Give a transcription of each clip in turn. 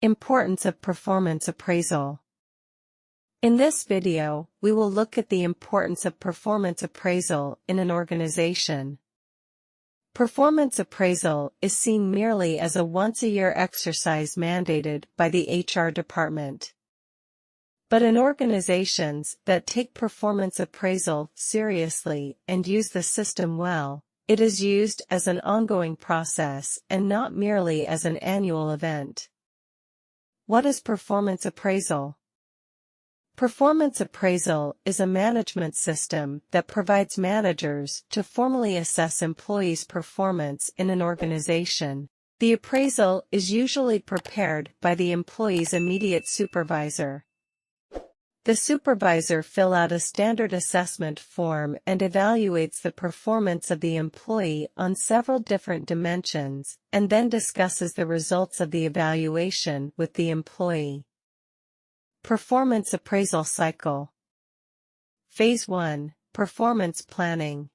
Importance of performance appraisal. In this video, we will look at the importance of performance appraisal in an organization. Performance appraisal is seen merely as a once-a-year exercise mandated by the HR department. But in organizations that take performance appraisal seriously and use the system well, it is used as an ongoing process and not merely as an annual event. What is performance appraisal? Performance appraisal is a management system that provides managers to formally assess employees' performance in an organization. The appraisal is usually prepared by the employee's immediate supervisor. The supervisor fills out a standard assessment form and evaluates the performance of the employee on several different dimensions, and then discusses the results of the evaluation with the employee. Performance appraisal cycle. Phase 1. Performance planning.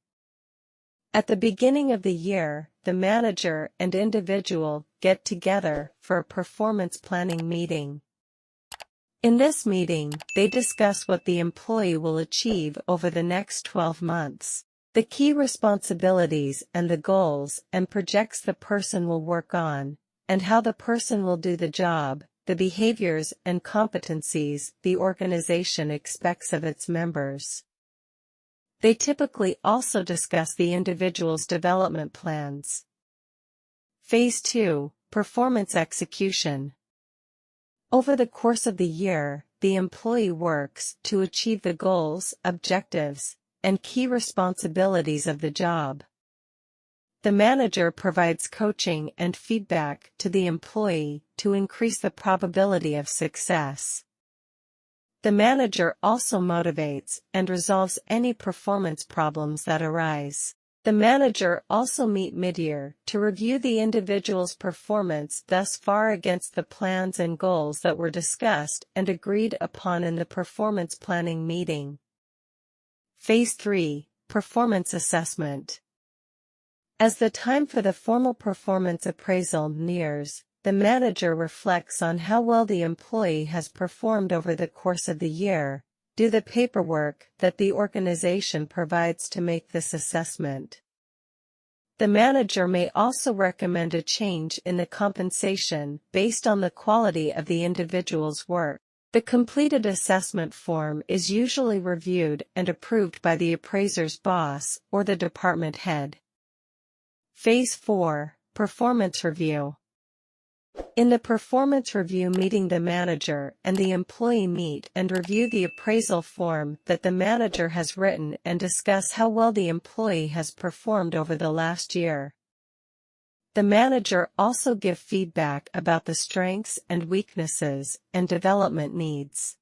At the beginning of the year, the manager and individual get together for a performance planning meeting. In this meeting, they discuss what the employee will achieve over the next 12 months, the key responsibilities and the goals and projects the person will work on, and how the person will do the job, the behaviors and competencies the organization expects of its members. They typically also discuss the individual's development plans. Phase 2. Performance execution. Over the course of the year, the employee works to achieve the goals, objectives, and key responsibilities of the job. The manager provides coaching and feedback to the employee to increase the probability of success. The manager also motivates and resolves any performance problems that arise. The manager also meets mid-year to review the individual's performance thus far against the plans and goals that were discussed and agreed upon in the performance planning meeting. Phase 3. Performance assessment. As the time for the formal performance appraisal nears, the manager reflects on how well the employee has performed over the course of the year, do the paperwork that the organization provides to make this assessment. The manager may also recommend a change in the compensation based on the quality of the individual's work. The completed assessment form is usually reviewed and approved by the appraiser's boss or the department head. Phase 4. Performance review. In the performance review meeting, the manager and the employee meet and review the appraisal form that the manager has written and discuss how well the employee has performed over the last year. The manager also gives feedback about the strengths and weaknesses and development needs.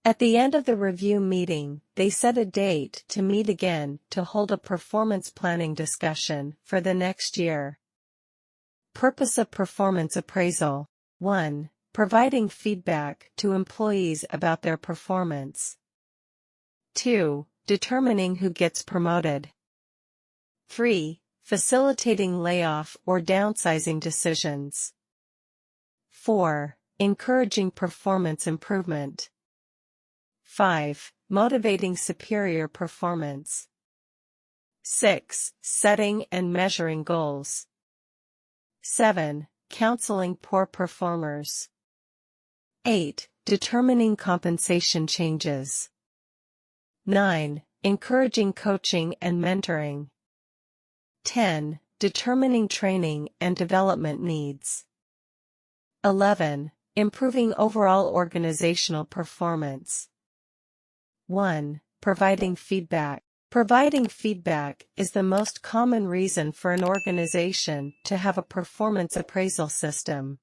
At the end of the review meeting, they set a date to meet again to hold a performance planning discussion for the next year. Purpose of performance appraisal. 1. Providing feedback to employees about their performance. 2. Determining who gets promoted. 3. Facilitating layoff or downsizing decisions. 4. Encouraging performance improvement. 5. Motivating superior performance. 6. Setting and measuring goals. 7. Counseling poor performers. 8. Determining compensation changes. 9. Encouraging coaching and mentoring. 10. Determining training and development needs. 11. Improving overall organizational performance. 1. Providing feedback. Providing feedback is the most common reason for an organization to have a performance appraisal system.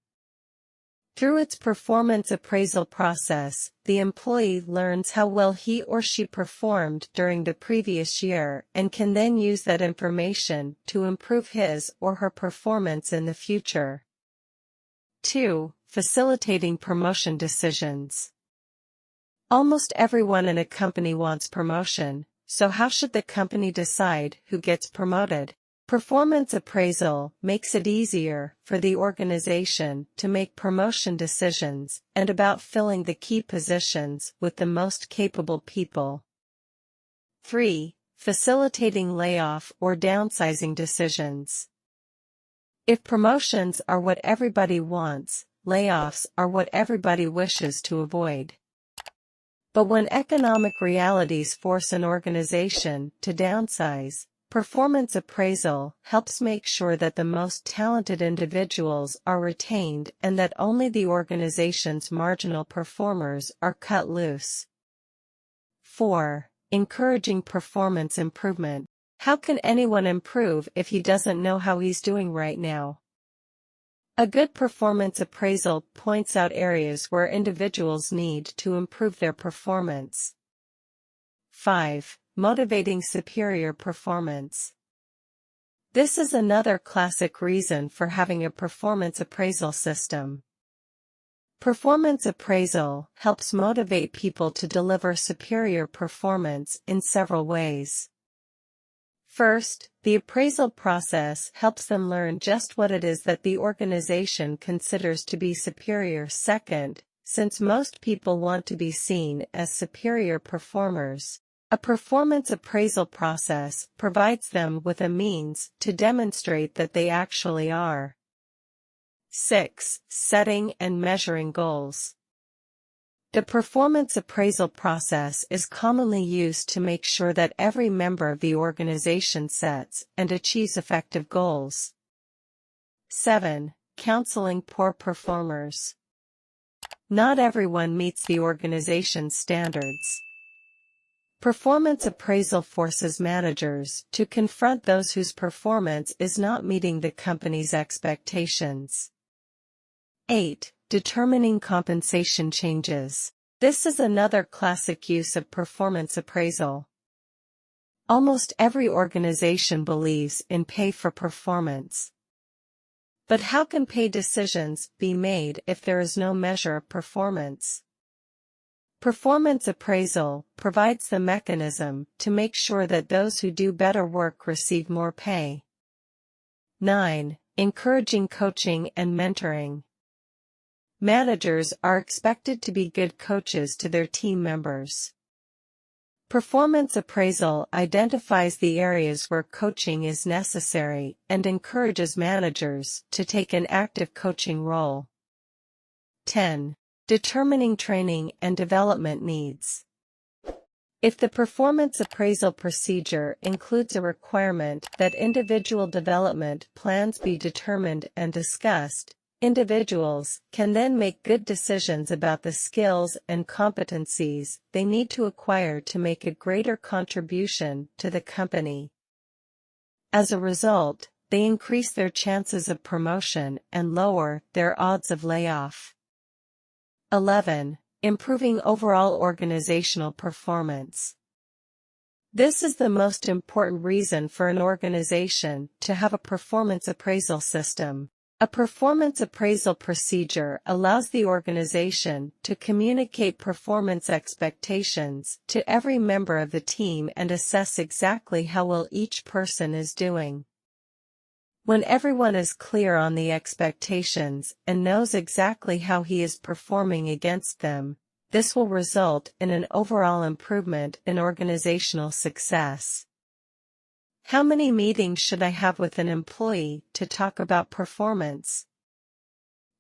Through its performance appraisal process, the employee learns how well he or she performed during the previous year and can then use that information to improve his or her performance in the future. 2. Facilitating promotion decisions. Almost everyone in a company wants promotion. So how should the company decide who gets promoted? Performance appraisal makes it easier for the organization to make promotion decisions and about filling the key positions with the most capable people. 3. Facilitating layoff or downsizing decisions. If promotions are what everybody wants, layoffs are what everybody wishes to avoid. But when economic realities force an organization to downsize, performance appraisal helps make sure that the most talented individuals are retained and that only the organization's marginal performers are cut loose. 4. Encouraging performance improvement. How can anyone improve if he doesn't know how he's doing right now? A good performance appraisal points out areas where individuals need to improve their performance. 5. Motivating superior performance. This is another classic reason for having a performance appraisal system. Performance appraisal helps motivate people to deliver superior performance in several ways. First, the appraisal process helps them learn just what it is that the organization considers to be superior. Second, since most people want to be seen as superior performers, a performance appraisal process provides them with a means to demonstrate that they actually are. 6. Setting and measuring goals. The performance appraisal process is commonly used to make sure that every member of the organization sets and achieves effective goals. 7. Counseling poor performers. Not everyone meets the organization's standards. Performance appraisal forces managers to confront those whose performance is not meeting the company's expectations. 8. Determining compensation changes. This is another classic use of performance appraisal. Almost every organization believes in pay for performance. But how can pay decisions be made if there is no measure of performance? Performance appraisal provides the mechanism to make sure that those who do better work receive more pay. 9. Encouraging coaching and mentoring. Managers are expected to be good coaches to their team members. Performance appraisal identifies the areas where coaching is necessary and encourages managers to take an active coaching role. 10. Determining training and development needs. If the performance appraisal procedure includes a requirement that individual development plans be determined and discussed, individuals can then make good decisions about the skills and competencies they need to acquire to make a greater contribution to the company. As a result, they increase their chances of promotion and lower their odds of layoff. 11. Improving overall organizational performance. This is the most important reason for an organization to have a performance appraisal system. A performance appraisal procedure allows the organization to communicate performance expectations to every member of the team and assess exactly how well each person is doing. When everyone is clear on the expectations and knows exactly how he is performing against them, this will result in an overall improvement in organizational success. How many meetings should I have with an employee to talk about performance?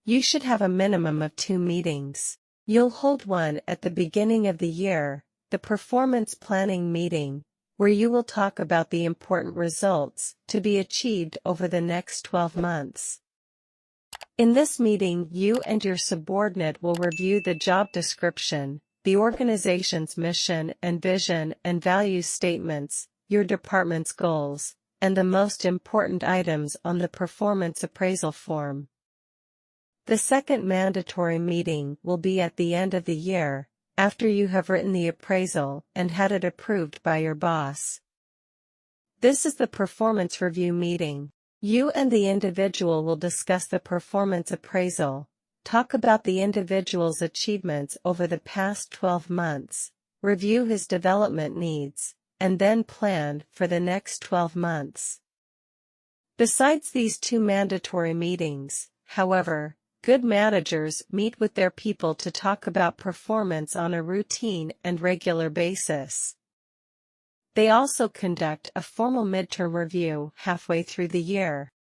You should have a minimum of 2 meetings. You'll hold one at the beginning of the year, the performance planning meeting, where you will talk about the important results to be achieved over the next 12 months. In this meeting, you and your subordinate will review the job description, the organization's mission and vision and value statements, your department's goals, and the most important items on the performance appraisal form. The second mandatory meeting will be at the end of the year, after you have written the appraisal and had it approved by your boss. This is the performance review meeting. You and the individual will discuss the performance appraisal, talk about the individual's achievements over the past 12 months, review his development needs, and then plan for the next 12 months. Besides these two mandatory meetings, however, good managers meet with their people to talk about performance on a routine and regular basis. They also conduct a formal midterm review halfway through the year.